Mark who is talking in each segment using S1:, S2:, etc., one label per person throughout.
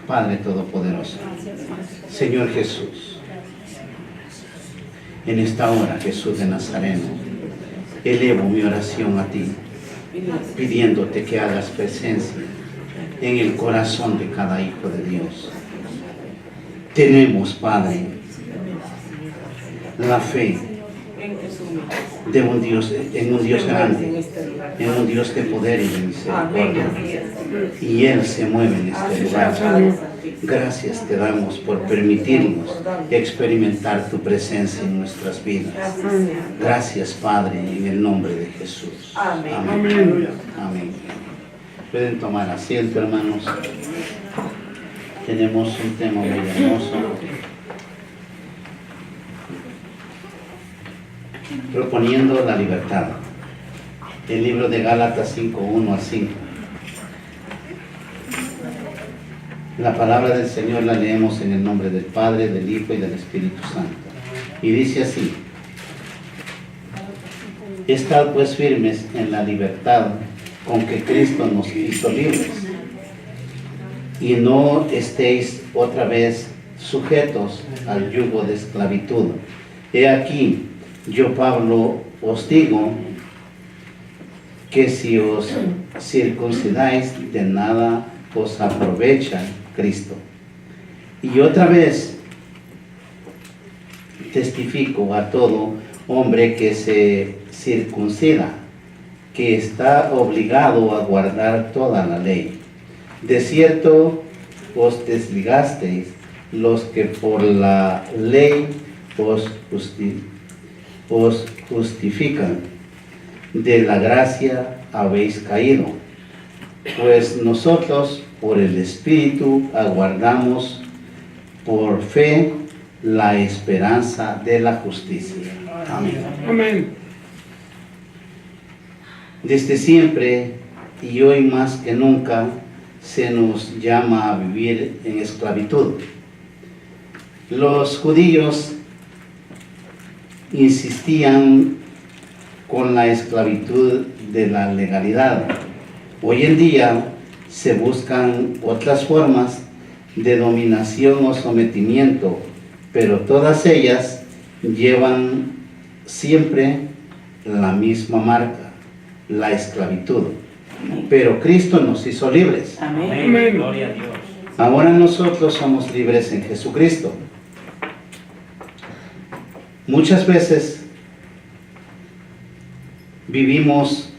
S1: Padre Todopoderoso, Señor Jesús, en esta hora, Jesús de Nazareno, elevo mi oración a ti, pidiéndote que hagas presencia en el corazón de cada hijo de Dios. Tenemos, Padre, la fe de un Dios, en un Dios grande, en un Dios de poder y de misericordia. Y Él se mueve en este lugar. Gracias te damos por permitirnos experimentar tu presencia en nuestras vidas. Gracias, Padre, en el nombre de Jesús.
S2: Amén.
S1: Amén. Amén. Pueden tomar asiento, hermanos. Tenemos un tema muy hermoso. Proponiendo la libertad. El libro de Gálatas 5:1 al 5. La palabra del Señor la leemos en el nombre del Padre, del Hijo y del Espíritu Santo. Y dice así: Estad pues firmes en la libertad con que Cristo nos hizo libres, y no estéis otra vez sujetos al yugo de esclavitud. He aquí, yo Pablo os digo que si os circuncidáis, de nada os aprovecha Cristo. Y otra vez testifico a todo hombre que se circuncida, que está obligado a guardar toda la ley. De cierto os desligasteis los que por la ley os justifican, de la gracia habéis caído, pues nosotros por el Espíritu aguardamos por fe la esperanza de la justicia. Amén.
S3: Amén.
S1: Desde siempre y hoy más que nunca se nos llama a vivir en esclavitud. Los judíos insistían con la esclavitud de la legalidad. Hoy en día se buscan otras formas de dominación o sometimiento, pero todas ellas llevan siempre la misma marca, la esclavitud. Pero Cristo nos hizo libres.
S2: Amén.
S3: Gloria a Dios.
S1: Ahora nosotros somos libres en Jesucristo. Muchas veces vivimos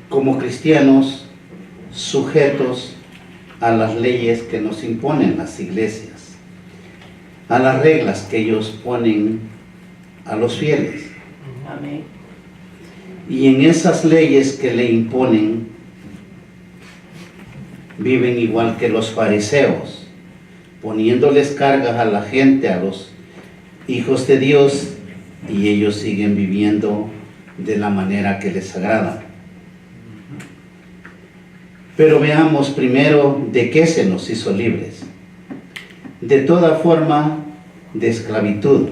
S1: como cristianos sujetos a las leyes que nos imponen las iglesias, a las reglas que ellos ponen a los fieles.
S2: Amén.
S1: Y en esas leyes que le imponen, viven igual que los fariseos, poniéndoles cargas a la gente, a los hijos de Dios, y ellos siguen viviendo de la manera que les agrada. Pero veamos primero de qué se nos hizo libres. De toda forma de esclavitud.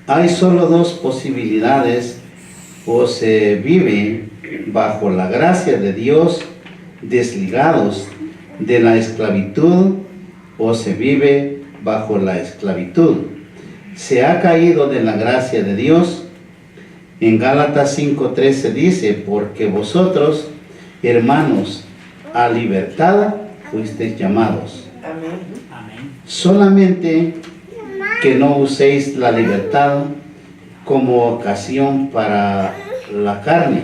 S1: Hay solo dos posibilidades: o se vive bajo la gracia de Dios, desligados de la esclavitud, o se vive bajo la esclavitud. Se ha caído de la gracia de Dios. En Gálatas 5:13 dice: porque vosotros, hermanos, a libertad fuisteis llamados.
S2: Amén.
S1: Solamente que no uséis la libertad como ocasión para la carne,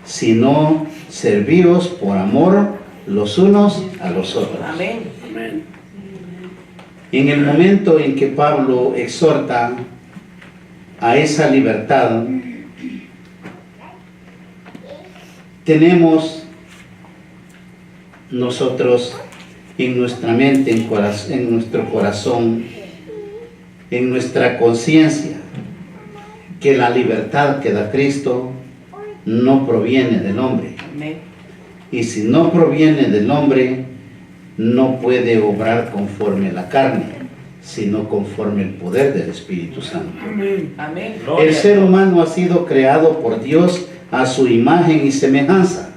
S1: sino servíos por amor los unos a los otros.
S2: Amén.
S1: En el momento en que Pablo exhorta a esa libertad, tenemos nosotros en nuestra mente, en nuestro corazón, en nuestra conciencia, que la libertad que da Cristo no proviene del hombre.
S2: Amén.
S1: Y si no proviene del hombre, no puede obrar conforme la carne, sino conforme el poder del Espíritu Santo.
S2: Amén.
S1: El ser humano ha sido creado por Dios a su imagen y semejanza.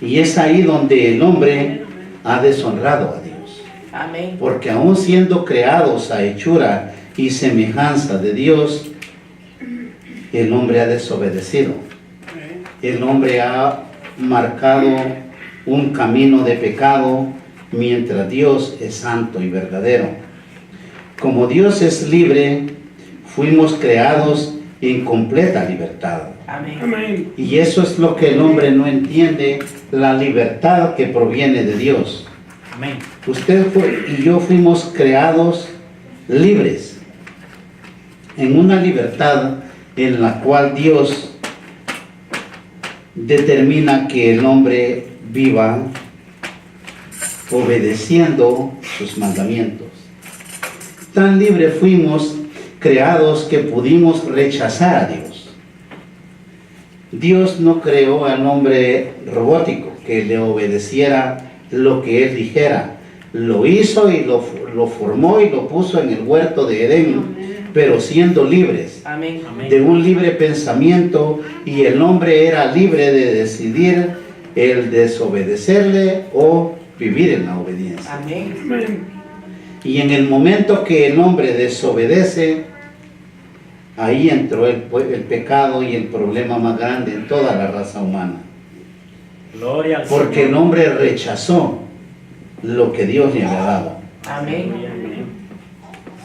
S1: Y es ahí donde el hombre ha deshonrado a Dios.
S2: Amén.
S1: Porque aún siendo creados a hechura y semejanza de Dios, el hombre ha desobedecido. El hombre ha marcado un camino de pecado, mientras Dios es santo y verdadero. Como Dios es libre, fuimos creados en completa libertad.
S2: Amén.
S1: Y eso es lo que el hombre no entiende, la libertad que proviene de Dios.
S3: Amén.
S1: Usted y yo fuimos creados libres, en una libertad en la cual Dios determina que el hombre viva obedeciendo sus mandamientos. Tan libre fuimos creados que pudimos rechazar a Dios. Dios no creó al hombre robótico que le obedeciera lo que él dijera. Lo hizo y lo formó y lo puso en el huerto de Edén, pero siendo libres.
S2: Amén.
S1: De un libre pensamiento, y el hombre era libre de decidir el desobedecerle o vivir en la obediencia.
S2: Amén.
S1: Y en el momento que el hombre desobedece, ahí entró el pecado y el problema más grande en toda la raza humana.
S3: Gloria al
S1: Porque el
S3: Señor.
S1: hombre rechazó lo que Dios le había dado.
S2: Amén.
S3: Amén.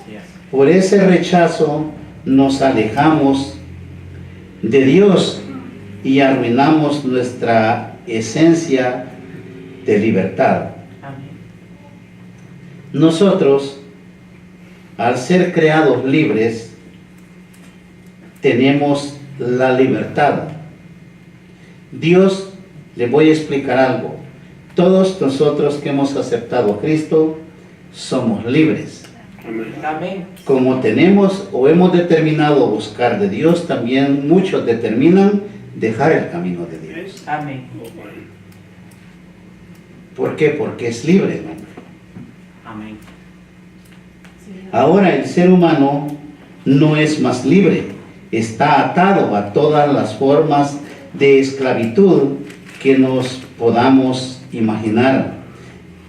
S3: Así es.
S1: Por ese rechazo nos alejamos de Dios y arruinamos nuestra esencia de libertad.
S2: Amén.
S1: Nosotros, al ser creados libres, tenemos la libertad. Dios, les voy a explicar algo. Todos nosotros que hemos aceptado a Cristo somos libres.
S2: Amén.
S1: Como tenemos o hemos determinado buscar de Dios, también muchos determinan dejar el camino de Dios.
S2: Amén.
S1: ¿Por qué? Porque es libre el hombre.
S3: Amén.
S1: Ahora el ser humano no es más libre, está atado a todas las formas de esclavitud que nos podamos imaginar,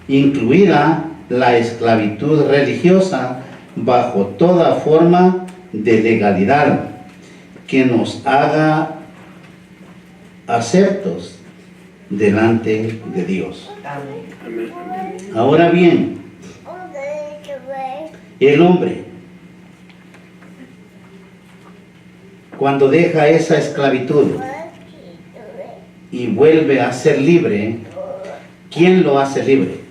S1: incluida la esclavitud religiosa bajo toda forma de legalidad que nos haga aceptos delante de Dios.
S2: Amén.
S1: Ahora bien, el hombre, cuando deja esa esclavitud y vuelve a ser libre, ¿quién lo hace libre?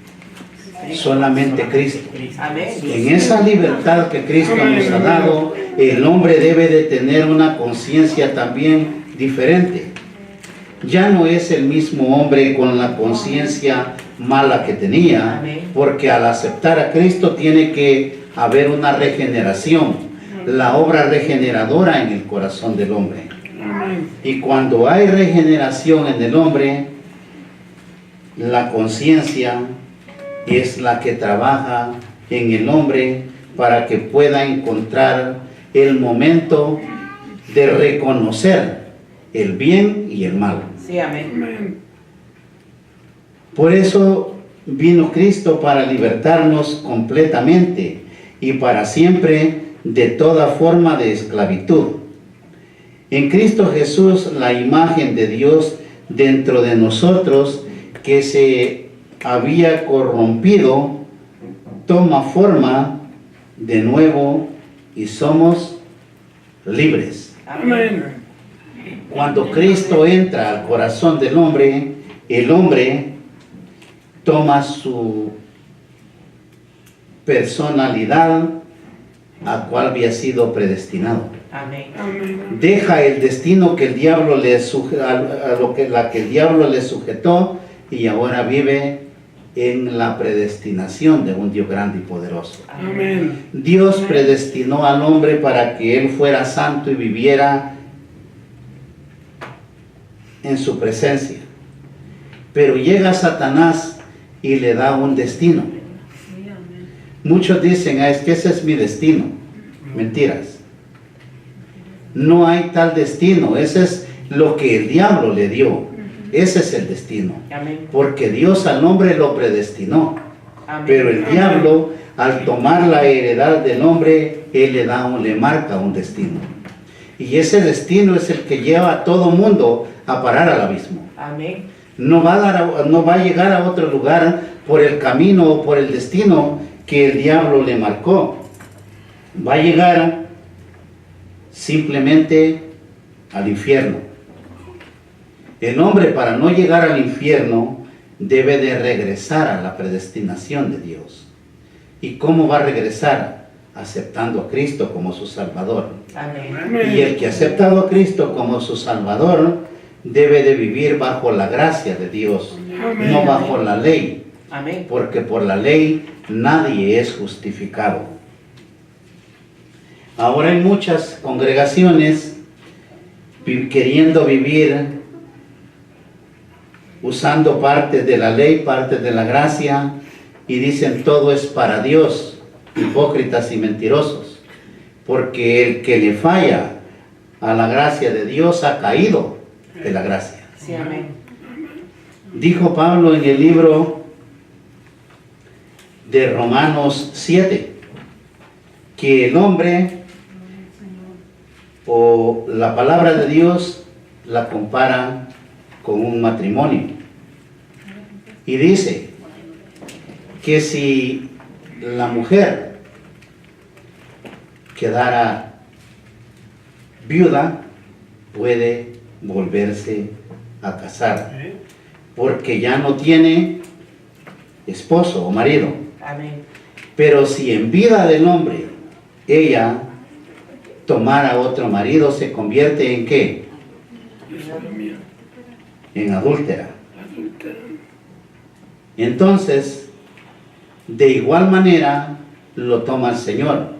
S1: Solamente Cristo.
S2: Amén.
S1: En esa libertad que Cristo nos ha dado, el hombre debe de tener una conciencia también diferente. Ya no es el mismo hombre con la conciencia mala que tenía, porque al aceptar a Cristo tiene que haber una regeneración, la obra regeneradora en el corazón del hombre. Y cuando hay regeneración en el hombre, la conciencia es la que trabaja en el hombre para que pueda encontrar el momento de reconocer el bien y el mal.
S2: Sí, amén.
S1: Por eso vino Cristo, para libertarnos completamente y para siempre de toda forma de esclavitud. En Cristo Jesús, la imagen de Dios dentro de nosotros, que se había corrompido, toma forma de nuevo y somos libres.
S2: Amén.
S1: Cuando Cristo entra al corazón del hombre, el hombre toma su personalidad a cual había sido predestinado.
S2: Amén.
S1: Deja el destino que el diablo le la que el diablo le sujetó, y ahora vive en la predestinación de un Dios grande y poderoso.
S2: Amén.
S1: Dios predestinó al hombre para que él fuera santo y viviera en su presencia. Pero llega Satanás y le da un destino. Muchos dicen, es que ese es mi destino. Mentiras. No hay tal destino. Ese es lo que el diablo le dio. Ese es el destino.
S2: Amén.
S1: Porque Dios al hombre lo predestinó.
S2: Amén.
S1: Pero el diablo, al tomar la heredad del hombre, él le marca un destino. Y ese destino es el que lleva a todo mundo a parar al abismo.
S2: Amén.
S1: No va a llegar a otro lugar por el camino o por el destino que el diablo le marcó. Va a llegar simplemente al infierno. El hombre, para no llegar al infierno, debe de regresar a la predestinación de Dios. ¿Y cómo va a regresar? Aceptando a Cristo como su Salvador.
S2: Amén.
S1: Y el que ha aceptado a Cristo como su Salvador debe de vivir bajo la gracia de Dios,
S2: Amén.
S1: no bajo la ley,
S2: Amén.
S1: porque por la ley nadie es justificado. Ahora hay muchas congregaciones queriendo vivir usando partes de la ley, partes de la gracia, y dicen todo es para Dios, hipócritas y mentirosos, porque el que le falla a la gracia de Dios ha caído de la gracia.
S2: Sí, amén.
S1: Dijo Pablo en el libro de Romanos 7, que el hombre o la palabra de Dios la compara con un matrimonio. Y dice que si la mujer quedara viuda, puede volverse a casar, porque ya no tiene esposo o marido.
S2: Amén.
S1: Pero si en vida del hombre ella tomara otro marido, se convierte en ¿qué? En adúltera. Entonces, de igual manera lo toma el Señor.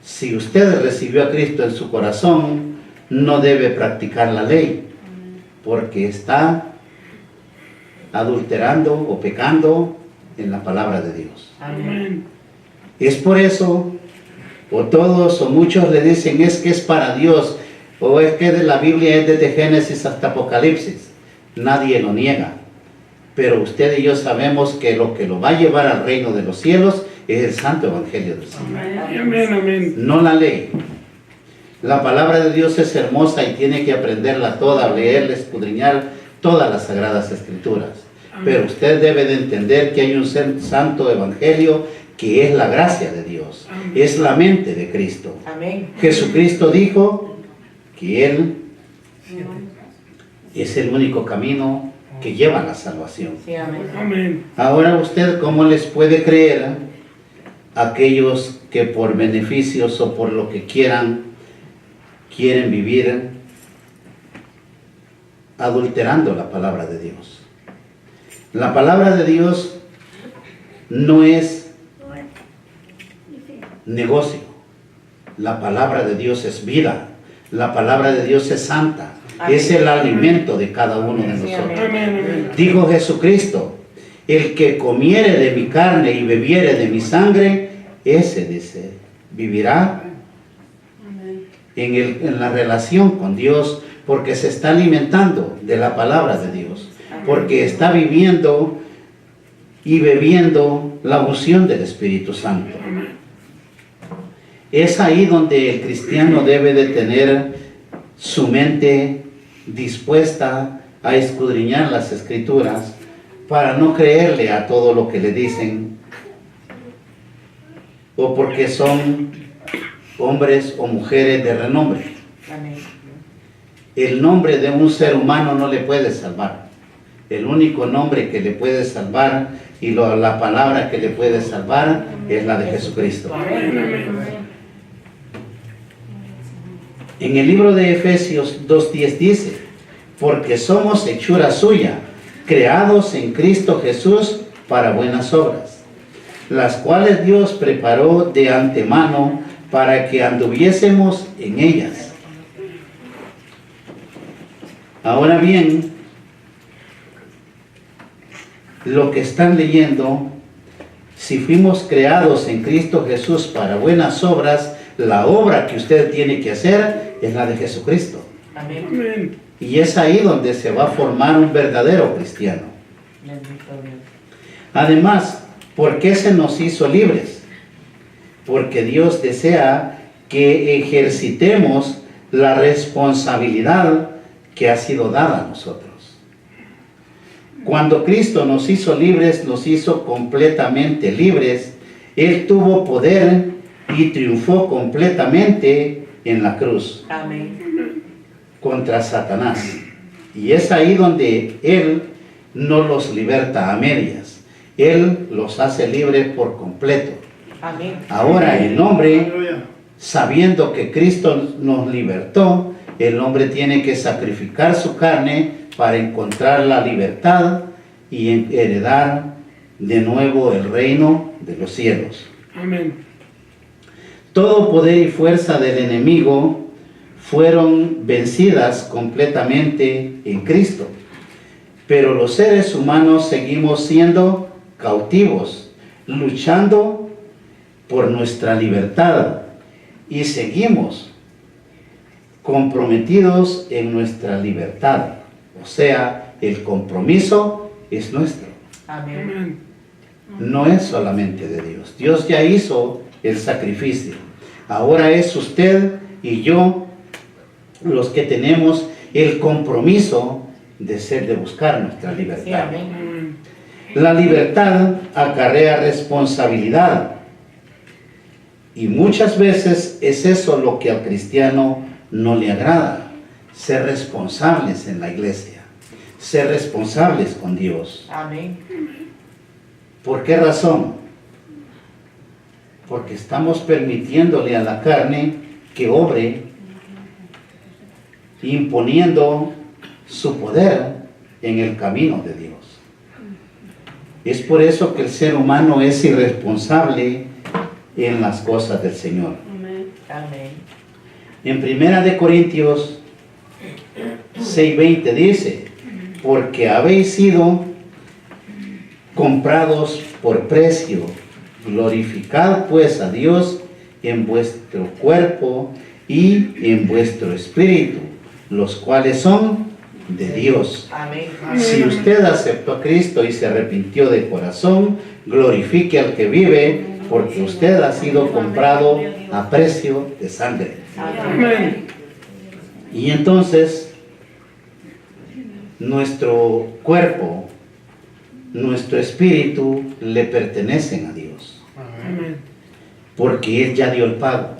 S1: Si usted recibió a Cristo en su corazón, no debe practicar la ley, porque está adulterando o pecando en la palabra de Dios.
S2: Amén.
S1: Es por eso, o todos o muchos le dicen, es que es para Dios, o es que de la Biblia es desde Génesis hasta Apocalipsis. Nadie lo niega. Pero usted y yo sabemos que lo va a llevar al reino de los cielos es el santo evangelio del Señor.
S2: Amén. Amén.
S1: No la ley. La palabra de Dios es hermosa y tiene que aprenderla toda, leerla, escudriñar todas las sagradas escrituras. Pero usted debe de entender que hay un santo evangelio que es la gracia de Dios. Es la mente de Cristo.
S2: Amén.
S1: Jesucristo dijo que Él es el único camino que lleva a la salvación.
S2: Sí, amén. Amén.
S1: Ahora usted, ¿cómo les puede creer a aquellos que por beneficios o por lo que quieren vivir adulterando la palabra de Dios? La palabra de Dios no es negocio. La palabra de Dios es vida. La palabra de Dios es santa. Es el alimento de cada uno de nosotros. Dijo Jesucristo, el que comiere de mi carne y bebiere de mi sangre, ese dice, vivirá en la relación con Dios, porque se está alimentando de la palabra de Dios, porque está viviendo y bebiendo la unción del Espíritu Santo. Es ahí donde el cristiano debe de tener su mente dispuesta a escudriñar las Escrituras para no creerle a todo lo que le dicen, o porque son hombres o mujeres de renombre. El nombre de un ser humano no le puede salvar. El único nombre que le puede salvar y la palabra que le puede salvar es la de Jesucristo. En el libro de Efesios 2:10 dice, porque somos hechura suya, creados en Cristo Jesús para buenas obras, las cuales Dios preparó de antemano para que anduviésemos en ellas. Ahora bien, lo que están leyendo, si fuimos creados en Cristo Jesús para buenas obras, la obra que usted tiene que hacer es la de Jesucristo.
S2: Amén.
S1: Y es ahí donde se va a formar un verdadero cristiano.
S2: Bendito Dios.
S1: Además, ¿por qué se nos hizo libres? Porque Dios desea que ejercitemos la responsabilidad que ha sido dada a nosotros. Cuando Cristo nos hizo libres, nos hizo completamente libres. Él tuvo poder y triunfó completamente en la cruz.
S2: Amén.
S1: Contra Satanás. Y es ahí donde Él no los liberta a medias. Él los hace libres por completo.
S2: Amén.
S1: Ahora el hombre, sabiendo que Cristo nos libertó, el hombre tiene que sacrificar su carne para encontrar la libertad y heredar de nuevo el reino de los cielos.
S2: Amén.
S1: Todo poder y fuerza del enemigo fueron vencidas completamente en Cristo. Pero los seres humanos seguimos siendo cautivos, luchando por nuestra libertad y seguimos comprometidos en nuestra libertad. O sea, el compromiso es nuestro.
S2: Amén. Amén.
S1: No es solamente de Dios. Dios ya hizo el sacrificio. Ahora es usted y yo los que tenemos el compromiso de buscar nuestra
S2: Sí,
S1: libertad.
S2: amén.
S1: La libertad acarrea responsabilidad. Y muchas veces es eso lo que al cristiano no le agrada. Ser responsables en la iglesia. Ser responsables con Dios.
S2: Amén.
S1: ¿Por qué razón? Porque estamos permitiéndole a la carne que obre, imponiendo su poder en el camino de Dios. Es por eso que el ser humano es irresponsable en las cosas del Señor.
S2: Amén.
S1: En 1 Corintios 6:20 dice, porque habéis sido comprados por precio, glorificad pues a Dios en vuestro cuerpo y en vuestro espíritu, los cuales son de Dios.
S2: Amén.
S1: Si usted aceptó a Cristo y se arrepintió de corazón, glorifique al que vive, porque usted ha sido comprado a precio de sangre.
S2: Amén.
S1: Y entonces, nuestro cuerpo, nuestro espíritu le pertenecen a Dios,
S2: Amén.
S1: porque Él ya dio el pago.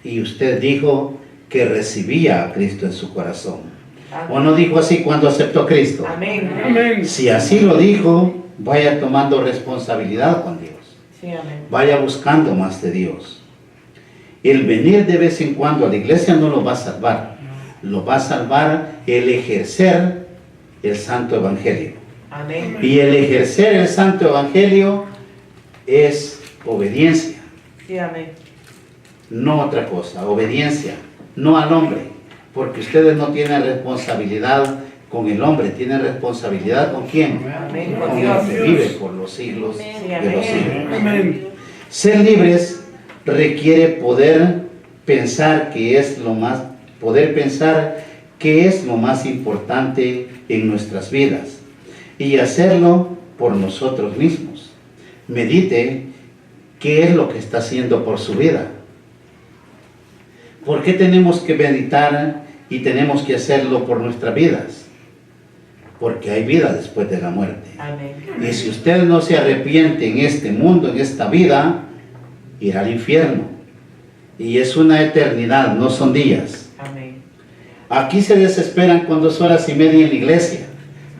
S1: Y usted dijo que recibía a Cristo en su corazón. ¿O no dijo así cuando aceptó a Cristo?
S2: Amén. Amén.
S1: Si así lo dijo, vaya tomando responsabilidad con Dios.
S2: Sí, amén.
S1: Vaya buscando más de Dios. El venir de vez en cuando a la iglesia no lo va a salvar. Lo va a salvar el ejercer el santo evangelio.
S2: Amén.
S1: Y el ejercer el santo evangelio es obediencia,
S2: Sí, amén.
S1: no otra cosa. Obediencia, no al hombre. Porque ustedes no tienen responsabilidad con el hombre, tienen responsabilidad con quién.
S2: Amén.
S1: Con el que vive por los siglos
S2: Sí,
S1: de los siglos.
S2: Amén.
S1: Ser libres requiere poder pensar que es lo más importante en nuestras vidas y hacerlo por nosotros mismos. Medite qué es lo que está haciendo por su vida. ¿Por qué tenemos que meditar y tenemos que hacerlo por nuestras vidas? Porque hay vida después de la muerte.
S2: Amén.
S1: Y si usted no se arrepiente en este mundo, en esta vida, irá al infierno. Y es una eternidad, no son días.
S2: Amén.
S1: Aquí se desesperan con 2 horas y media en la iglesia.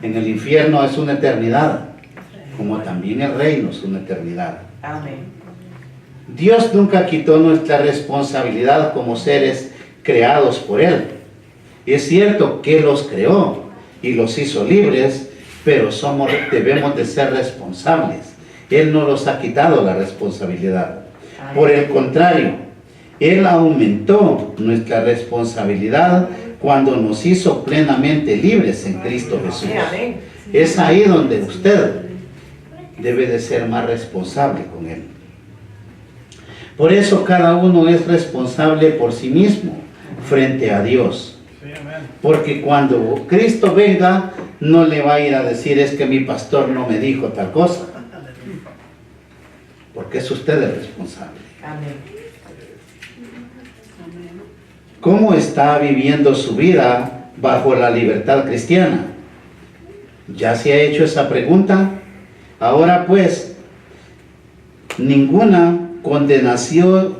S1: En el infierno es una eternidad, como también el reino es una eternidad.
S2: Amén.
S1: Dios nunca quitó nuestra responsabilidad como seres creados por Él. Y es cierto que los creó y los hizo libres, pero debemos de ser responsables. Él no nos ha quitado la responsabilidad. Por el contrario, Él aumentó nuestra responsabilidad cuando nos hizo plenamente libres en Cristo Jesús.
S2: Sí, amén.
S1: Es ahí donde usted debe de ser más responsable con Él. Por eso cada uno es responsable por sí mismo frente a Dios. Porque cuando Cristo venga, no le va a ir a decir, es que mi pastor no me dijo tal cosa. Porque es usted el responsable.
S2: Amén.
S1: ¿Cómo está viviendo su vida bajo la libertad cristiana? ¿Ya se ha hecho esa pregunta? Ahora pues, ninguna condenación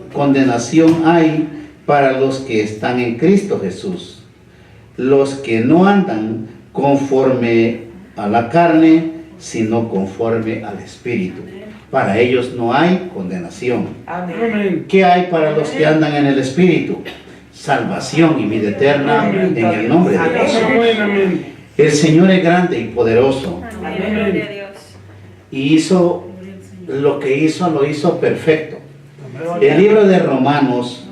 S1: hay para los que están en Cristo Jesús. Los que no andan conforme a la carne, sino conforme al Espíritu. Para ellos no hay condenación.
S2: Amén.
S1: ¿Qué hay para los que andan en el Espíritu? Salvación y vida eterna en el nombre de Dios. El Señor es grande y poderoso.
S2: Amén.
S4: Gloria a Dios.
S1: Y hizo lo que hizo, lo hizo perfecto. El libro de Romanos,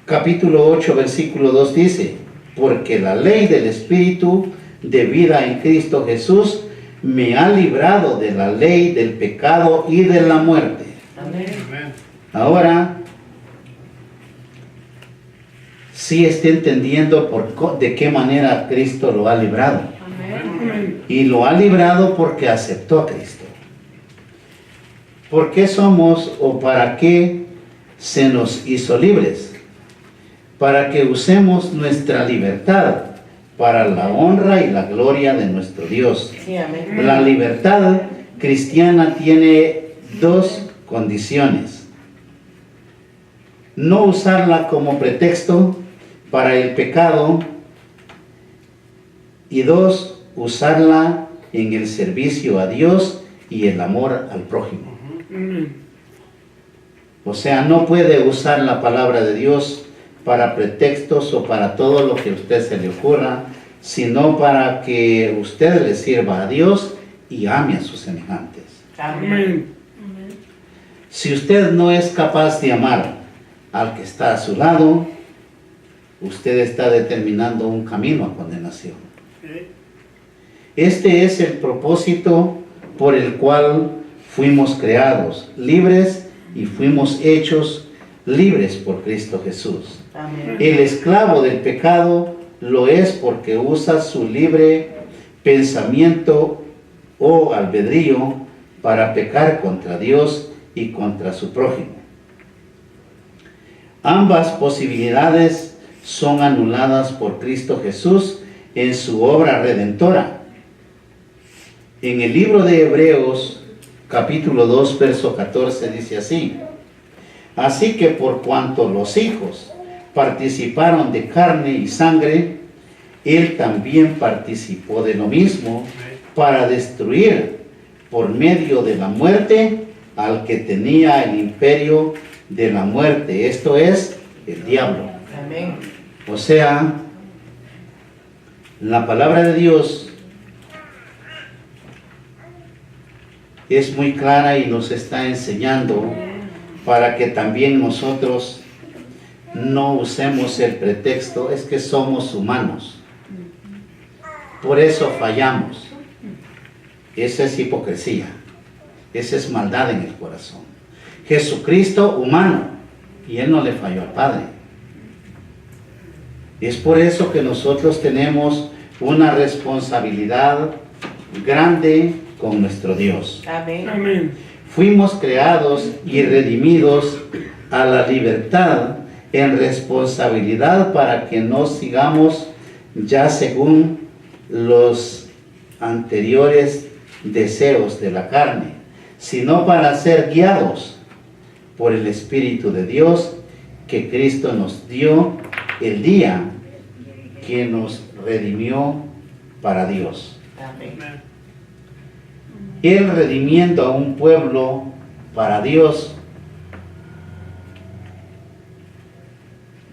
S1: capítulo 8, versículo 2 dice, porque la ley del Espíritu de vida en Cristo Jesús me ha librado de la ley del pecado y de la muerte.
S2: Amén.
S1: Ahora, sí está entendiendo de qué manera Cristo lo ha librado. Y lo ha librado porque aceptó a Cristo. ¿Por qué somos o para qué se nos hizo libres? Para que usemos nuestra libertad para la honra y la gloria de nuestro Dios.
S2: Sí, amén.
S1: La libertad cristiana tiene dos condiciones. No usarla como pretexto para el pecado y dos, usarla en el servicio a Dios y el amor al prójimo. O sea, no puede usar la palabra de Dios para pretextos o para todo lo que a usted se le ocurra, sino para que usted le sirva a Dios y ame a sus semejantes.
S2: Amén.
S1: Si usted no es capaz de amar al que está a su lado, usted está determinando un camino a condenación. Este es el propósito por el cual fuimos creados, libres y fuimos hechos libres por Cristo Jesús.
S2: Amén.
S1: El esclavo del pecado lo es porque usa su libre pensamiento o albedrío para pecar contra Dios y contra su prójimo. Ambas posibilidades son anuladas por Cristo Jesús en su obra redentora. En el libro de Hebreos, capítulo 2, verso 14, dice así: así que por cuanto los hijos participaron de carne y sangre, él también participó de lo mismo para destruir por medio de la muerte al que tenía el imperio de la muerte, esto es, el diablo.
S2: Amén.
S1: O sea, la palabra de Dios es muy clara y nos está enseñando para que también nosotros no usemos el pretexto, es que somos humanos. Por eso fallamos. Esa es hipocresía. Esa es maldad en el corazón. Jesucristo humano, y Él no le falló al Padre. Es por eso que nosotros tenemos una responsabilidad grande con nuestro Dios.
S2: Amén.
S1: Fuimos creados y redimidos a la libertad en responsabilidad para que no sigamos ya según los anteriores deseos de la carne, sino para ser guiados por el Espíritu de Dios que Cristo nos dio el día que nos redimió para Dios.
S2: Amén.
S1: Él redimiendo a un pueblo para Dios,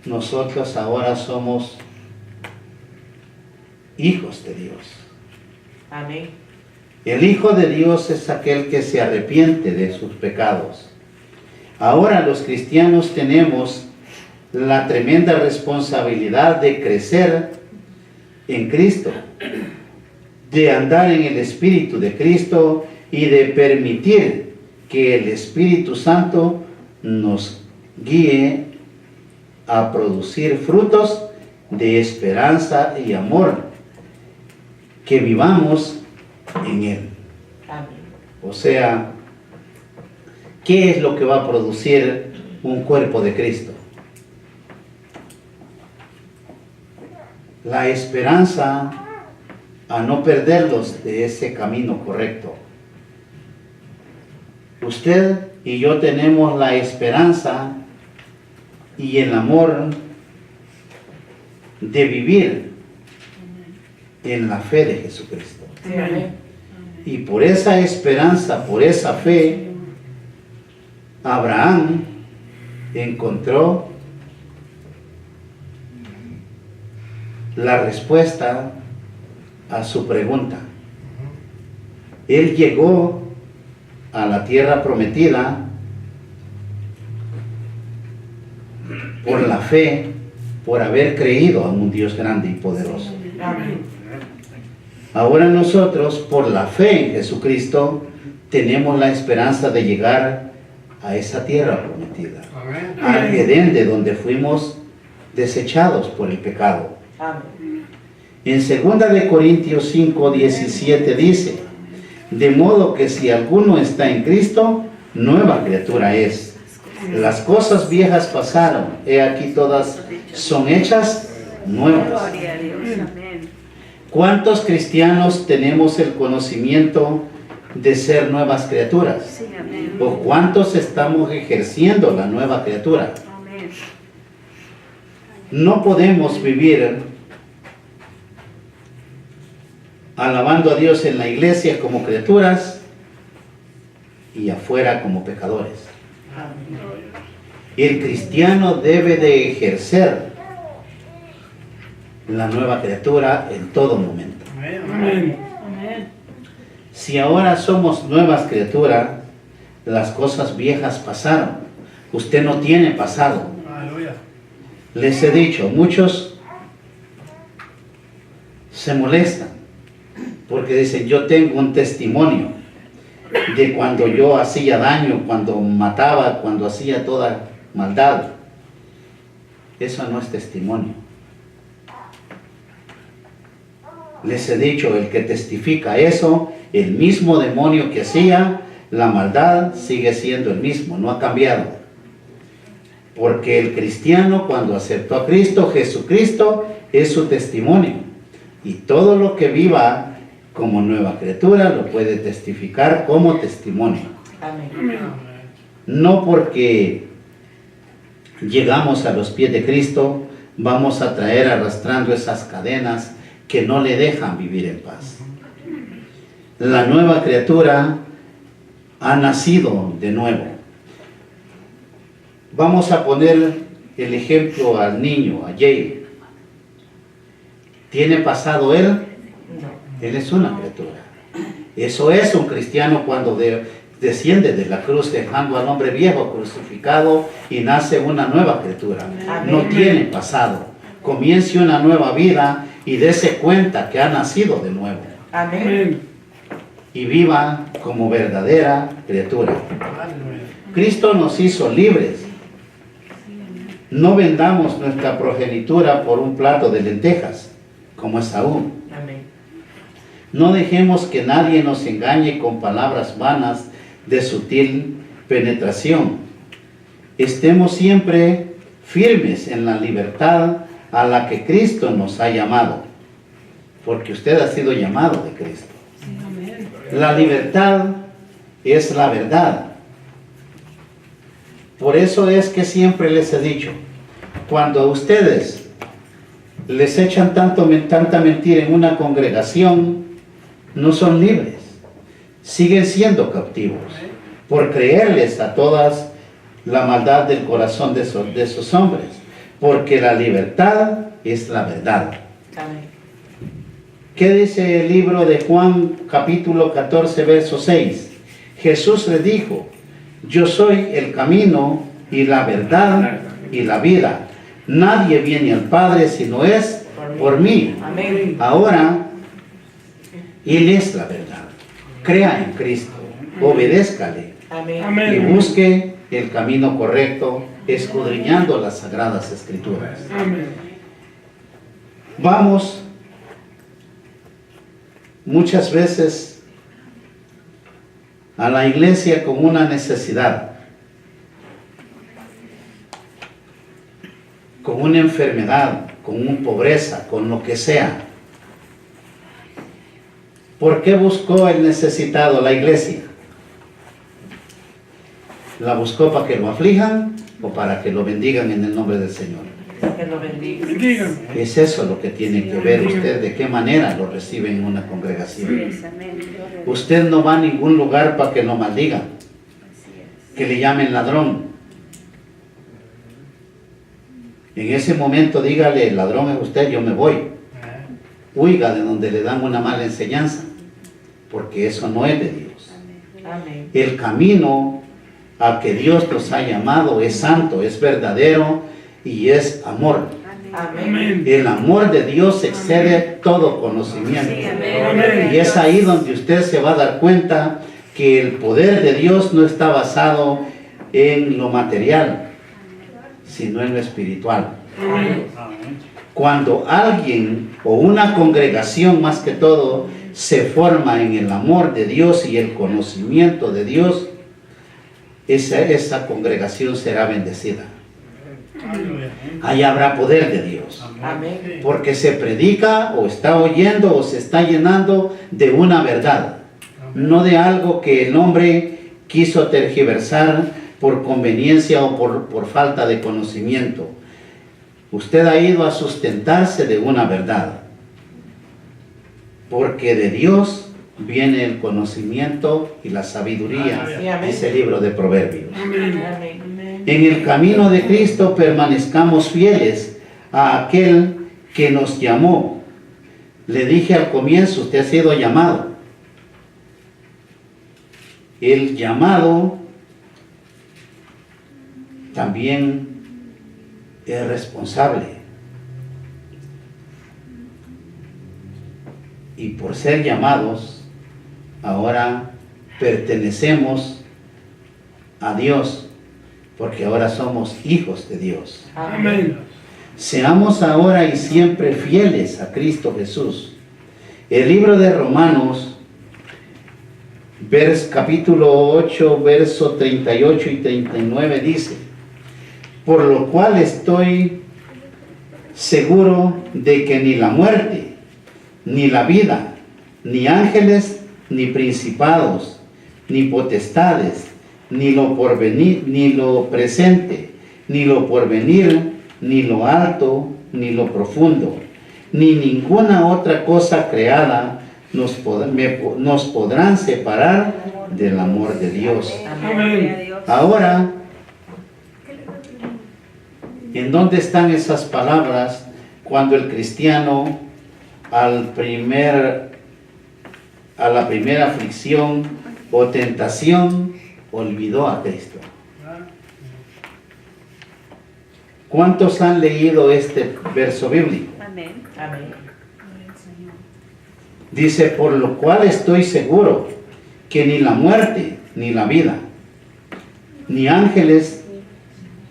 S1: nosotros ahora somos hijos de Dios.
S2: Amén.
S1: El Hijo de Dios es aquel que se arrepiente de sus pecados. Ahora los cristianos tenemos la tremenda responsabilidad de crecer en Cristo, de andar en el Espíritu de Cristo y de permitir que el Espíritu Santo nos guíe a producir frutos de esperanza y amor, que vivamos en Él.
S2: Amén.
S1: O sea, ¿qué es lo que va a producir un cuerpo de Cristo? La esperanza a no perderlos de ese camino correcto. Usted y yo tenemos la esperanza y el amor de vivir en la fe de Jesucristo.
S2: Sí, amén.
S1: Y por esa esperanza, por esa fe, Abraham encontró la respuesta a su pregunta. Él llegó a la tierra prometida por la fe, por haber creído a un Dios grande y poderoso.
S2: Amén.
S1: Ahora nosotros, por la fe en Jesucristo, tenemos la esperanza de llegar a esa tierra prometida, al Edén, de donde fuimos desechados por el pecado.
S2: Amén.
S1: En 2 de Corintios 5:17 dice: de modo que si alguno está en Cristo, nueva criatura es. Las cosas viejas pasaron, he aquí todas son hechas nuevas.
S4: Gloria a Dios. Amén.
S1: ¿Cuántos cristianos tenemos el conocimiento de ser nuevas criaturas?
S4: Sí, amén.
S1: ¿O cuántos estamos ejerciendo la nueva criatura?
S4: Amén.
S1: No podemos vivir alabando a Dios en la iglesia como criaturas y afuera como pecadores. El cristiano debe de ejercer la nueva criatura en todo momento.
S2: Amén.
S4: Amén.
S1: Si ahora somos nuevas criaturas, las cosas viejas pasaron. Usted no tiene pasado. Les he dicho, muchos se molestan porque dicen: yo tengo un testimonio de cuando yo hacía daño, cuando mataba, cuando hacía toda maldad. Eso no es testimonio. Les he dicho, el que testifica eso, el mismo demonio que hacía la maldad sigue siendo el mismo, no ha cambiado. Porque el cristiano, cuando aceptó a Cristo, Jesucristo es su testimonio. Y todo lo que viva como nueva criatura lo puede testificar como testimonio.
S2: Amén.
S1: No porque llegamos a los pies de Cristo vamos a traer arrastrando esas cadenas que no le dejan vivir en paz. La nueva criatura ha nacido de nuevo. Vamos a poner el ejemplo al niño, a Jay. ¿Tiene pasado él?
S2: No.
S1: Él es una criatura. Eso es un cristiano cuando desciende de la cruz dejando al hombre viejo crucificado y nace una nueva criatura.
S2: Amén.
S1: No tiene pasado. Comience una nueva vida y dése cuenta que ha nacido de nuevo.
S2: Amén. Amén.
S1: Y viva como verdadera criatura. Cristo nos hizo libres. No vendamos nuestra progenitura por un plato de lentejas, como Esaú.
S2: Amén.
S1: No dejemos que nadie nos engañe con palabras vanas de sutil penetración. Estemos siempre firmes en la libertad a la que Cristo nos ha llamado, porque usted ha sido llamado de Cristo. La libertad es la verdad. Por eso es que siempre les he dicho, cuando a ustedes les echan tanta mentira en una congregación, no son libres, siguen siendo cautivos por creerles a todas la maldad del corazón de esos hombres, porque la libertad es la verdad.
S2: Amén.
S1: ¿Qué dice el libro de Juan capítulo 14 verso 6? Jesús le dijo: yo soy el camino y la verdad y la vida. Nadie viene al Padre si no es por mí.
S2: Amén.
S1: Ahora, Él es la verdad. Crea en Cristo, obedézcale
S2: Amén.
S1: y
S2: Amén.
S1: busque el camino correcto, escudriñando las Sagradas Escrituras.
S2: Amén.
S1: Vamos muchas veces a la iglesia con una necesidad, con una enfermedad, con una pobreza, con lo que sea. ¿Por qué buscó el necesitado la iglesia? ¿La buscó para que lo aflijan o para que lo bendigan en el nombre del Señor?
S2: Que lo bendiga. Bendiga.
S1: Es eso lo que tiene que ver usted, de qué manera lo recibe en una congregación. Usted no va a ningún lugar para que lo maldigan, que le llamen ladrón. En ese momento dígale, el ladrón es usted, yo me voy. Huiga de donde le dan una mala enseñanza, porque eso no es de Dios.
S2: Amén.
S1: El camino a que Dios nos ha llamado es santo, es verdadero y es amor.
S2: Amén.
S1: El amor de Dios excede todo conocimiento.
S2: Amén.
S1: Y es ahí donde usted se va a dar cuenta que el poder de Dios no está basado en lo material, sino en lo espiritual.
S2: Amén.
S3: Amén.
S1: Cuando alguien o una congregación más que todo se forma en el amor de Dios y el conocimiento de Dios, esa congregación será bendecida. Ahí habrá poder de Dios.
S2: Amén.
S1: Porque se predica o está oyendo o se está llenando de una verdad, no de algo que el hombre quiso tergiversar por conveniencia o por falta de conocimiento. Usted ha ido a sustentarse de una verdad, porque de Dios viene el conocimiento y la sabiduría, dice el libro de Proverbios.
S2: Amén.
S1: En el camino de Cristo permanezcamos fieles a aquel que nos llamó. Le dije al comienzo, usted ha sido llamado. El llamado también es responsable. Y por ser llamados, ahora pertenecemos a Dios, porque ahora somos hijos de Dios.
S2: Amén.
S1: Seamos ahora y siempre fieles a Cristo Jesús. El libro de Romanos, capítulo 8, verso 38 y 39 dice: por lo cual estoy seguro de que ni la muerte, ni la vida, ni ángeles, ni principados, ni potestades, ni lo porvenir, ni lo presente, ni lo porvenir, ni lo alto, ni lo profundo, ni ninguna otra cosa creada nos podrán separar del amor de Dios.
S2: Amén.
S1: Ahora, ¿en dónde están esas palabras cuando el cristiano a la primera aflicción o tentación olvidó a Cristo? ¿Cuántos han leído este verso bíblico?
S4: Amén.
S2: Amén.
S1: Dice, por lo cual estoy seguro que ni la muerte, ni la vida, ni ángeles,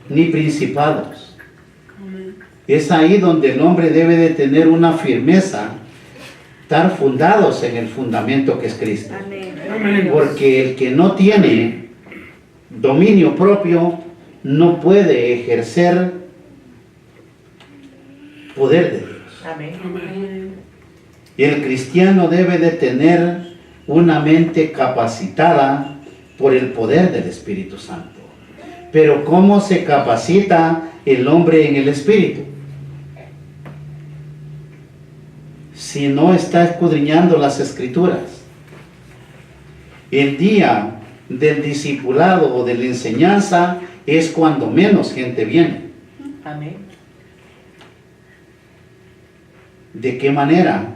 S1: ni principados. Es ahí donde el hombre debe de tener una firmeza, estar fundados en el fundamento que es Cristo.
S2: Amén.
S1: Porque el que no tiene dominio propio no puede ejercer poder de Dios.
S2: Amén.
S1: El cristiano debe de tener una mente capacitada por el poder del Espíritu Santo. Pero ¿cómo se capacita el hombre en el Espíritu? Si no está escudriñando las Escrituras. El día del discipulado o de la enseñanza es cuando menos gente viene.
S2: Amén.
S1: ¿De qué manera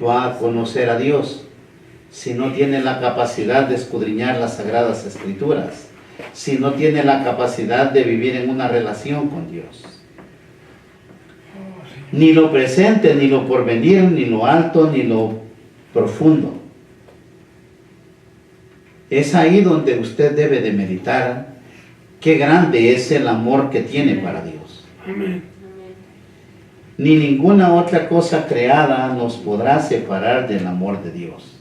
S1: va a conocer a Dios si no tiene la capacidad de escudriñar las Sagradas Escrituras? Si no tiene la capacidad de vivir en una relación con Dios. Ni lo presente, ni lo porvenir, ni lo alto, ni lo profundo. Es ahí donde usted debe de meditar qué grande es el amor que tiene para Dios.
S2: Amén.
S1: Ni ninguna otra cosa creada nos podrá separar del amor de Dios.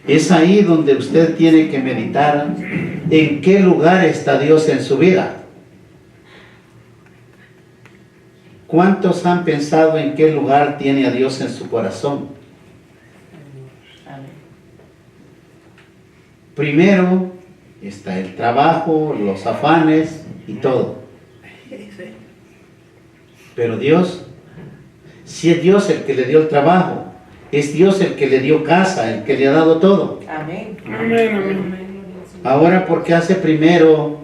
S1: Es ahí donde usted tiene que meditar en qué lugar está Dios en su vida. ¿Cuántos han pensado en qué lugar tiene a Dios en su corazón?
S2: Amén.
S1: Primero está el trabajo, los afanes y todo. Pero Dios, si es Dios el que le dio el trabajo, es Dios el que le dio casa, el que le ha dado todo.
S2: Amén. Amén. Amén.
S1: Ahora, ¿por qué hace primero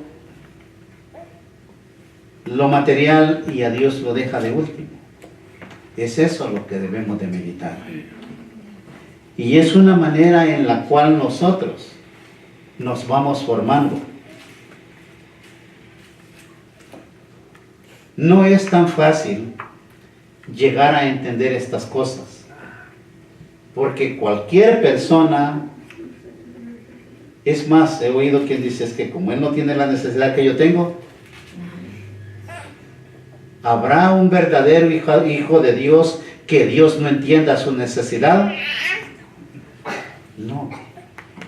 S1: lo material y a Dios lo deja de último? Es eso lo que debemos de meditar. Y es una manera en la cual nosotros nos vamos formando. No es tan fácil llegar a entender estas cosas, porque cualquier persona, es más, he oído quien dice, es que como él no tiene la necesidad que yo tengo, ¿habrá un verdadero hijo de Dios que Dios no entienda su necesidad? No.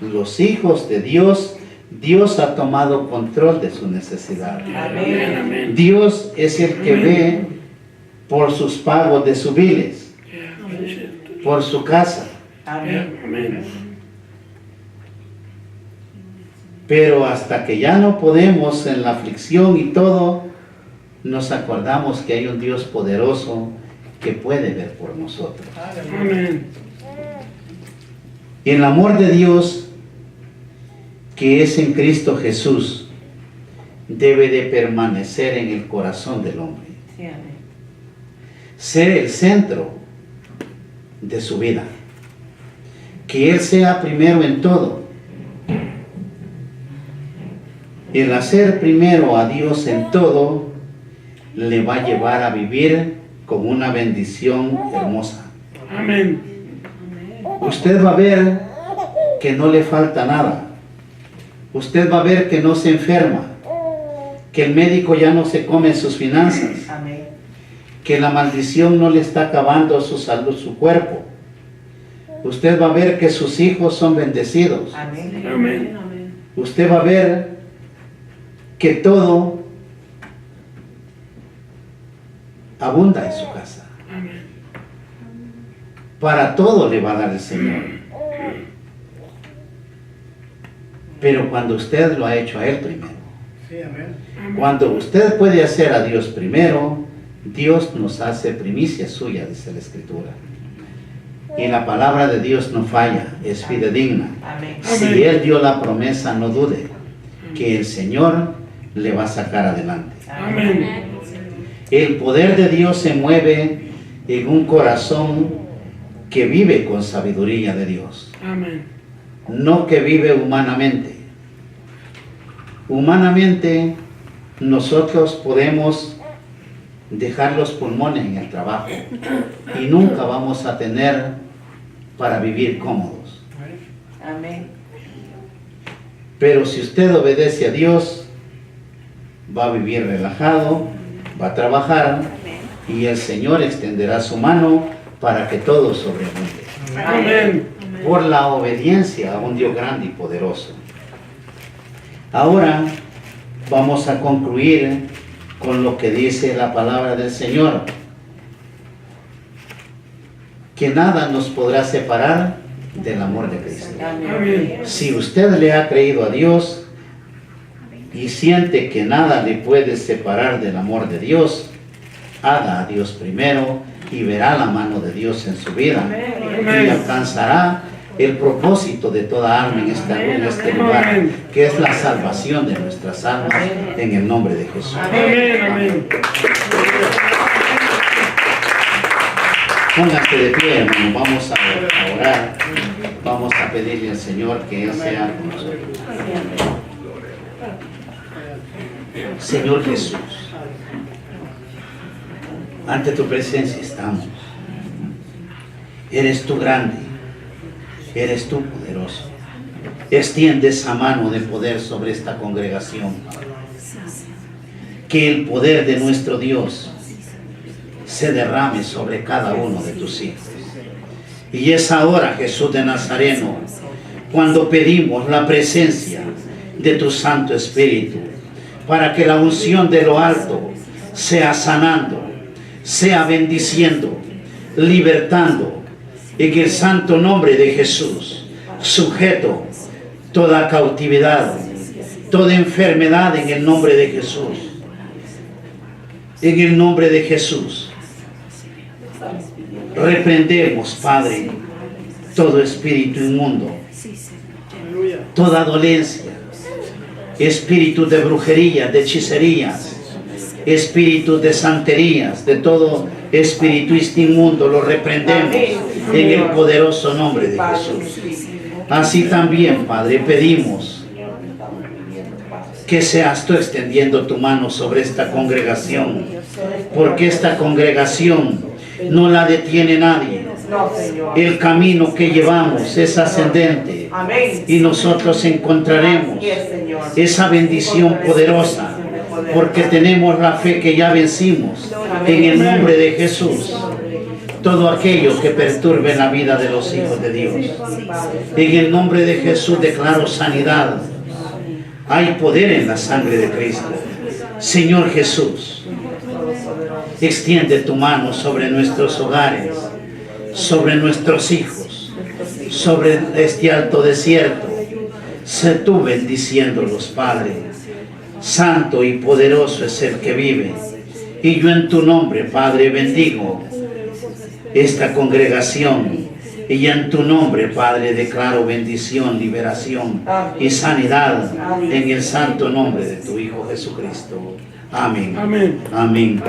S1: Los hijos de Dios, Dios ha tomado control de su necesidad.
S2: Amén. Amén.
S1: Dios es el que ve por sus pagos de sus biles, por su casa.
S2: Amén.
S3: Amén.
S1: Pero hasta que ya no podemos en la aflicción y todo, nos acordamos que hay un Dios poderoso que puede ver por nosotros.
S2: Amén.
S1: Y el amor de Dios, que es en Cristo Jesús, debe de permanecer en el corazón del hombre.
S2: Sí, amén.
S1: Ser el centro de su vida. Que Él sea primero en todo. El hacer primero a Dios en todo le va a llevar a vivir con una bendición hermosa.
S2: Amén.
S1: Usted va a ver que no le falta nada. Usted va a ver que no se enferma, que el médico ya no se come sus finanzas,
S2: Amén.
S1: que la maldición no le está acabando su salud, su cuerpo. Usted va a ver que sus hijos son bendecidos.
S2: Amén.
S3: Amén.
S1: Usted va a ver que todo abunda en su casa.
S2: Amén.
S1: Para todo le va a dar el Señor. Pero cuando usted lo ha hecho a Él primero.
S2: Sí, amén.
S1: Cuando usted puede hacer a Dios primero, Dios nos hace primicia suya, dice la Escritura. Y la palabra de Dios no falla, es fidedigna.
S2: Amén.
S1: Si Él dio la promesa, no dude que el Señor le va a sacar adelante.
S2: Amén.
S1: El poder de Dios se mueve en un corazón que vive con sabiduría de Dios,
S2: Amén.
S1: no que vive humanamente. Humanamente nosotros podemos dejar los pulmones en el trabajo y nunca vamos a tener para vivir cómodos.
S2: Amén.
S1: Pero si usted obedece a Dios, va a vivir relajado, va a trabajar y el Señor extenderá su mano para que todo sobreabunde.
S2: Amén.
S1: Por la obediencia a un Dios grande y poderoso. Ahora vamos a concluir con lo que dice la palabra del Señor. Que nada nos podrá separar del amor de Cristo.
S2: Amén.
S1: Si usted le ha creído a Dios y siente que nada le puede separar del amor de Dios, haga a Dios primero y verá la mano de Dios en su vida y alcanzará el propósito de toda alma en este lugar, que es la salvación de nuestras almas en el nombre de Jesús.
S2: Amén. Amén.
S1: Póngase de pie, hermano, vamos a orar, vamos a pedirle al Señor que Él sea con nosotros. Señor Jesús, ante tu presencia estamos. Eres tú grande, eres tú poderoso. Extiende esa mano de poder sobre esta congregación. Que el poder de nuestro Dios se derrame sobre cada uno de tus hijos. Y es ahora, Jesús de Nazareno, cuando pedimos la presencia de tu Santo Espíritu, para que la unción de lo alto sea sanando, sea bendiciendo, libertando, en el santo nombre de Jesús, sujeto toda cautividad, toda enfermedad en el nombre de Jesús. En el nombre de Jesús, reprendemos, Padre, todo espíritu inmundo, toda dolencia, espíritu de brujería, de hechicerías, espíritus de santerías, de todo espíritu inmundo, lo reprendemos en el poderoso nombre de Jesús. Así también, Padre, pedimos que seas tú extendiendo tu mano sobre esta congregación, porque esta congregación no la detiene nadie. El camino que llevamos es ascendente y nosotros encontraremos esa bendición poderosa, porque tenemos la fe que ya vencimos en el nombre de Jesús. Todo aquello que perturbe la vida de los hijos de Dios, en el nombre de Jesús declaro sanidad. Hay poder en la sangre de Cristo. Señor Jesús, extiende tu mano sobre nuestros hogares, sobre nuestros hijos, sobre este alto desierto. Sé tú bendiciéndolos, Padre. Santo y poderoso es el que vive. Y yo en tu nombre, Padre, bendigo esta congregación. Y en tu nombre, Padre, declaro bendición, liberación y sanidad en el santo nombre de tu Hijo Jesucristo. Amén.
S2: Amén.
S1: Amén.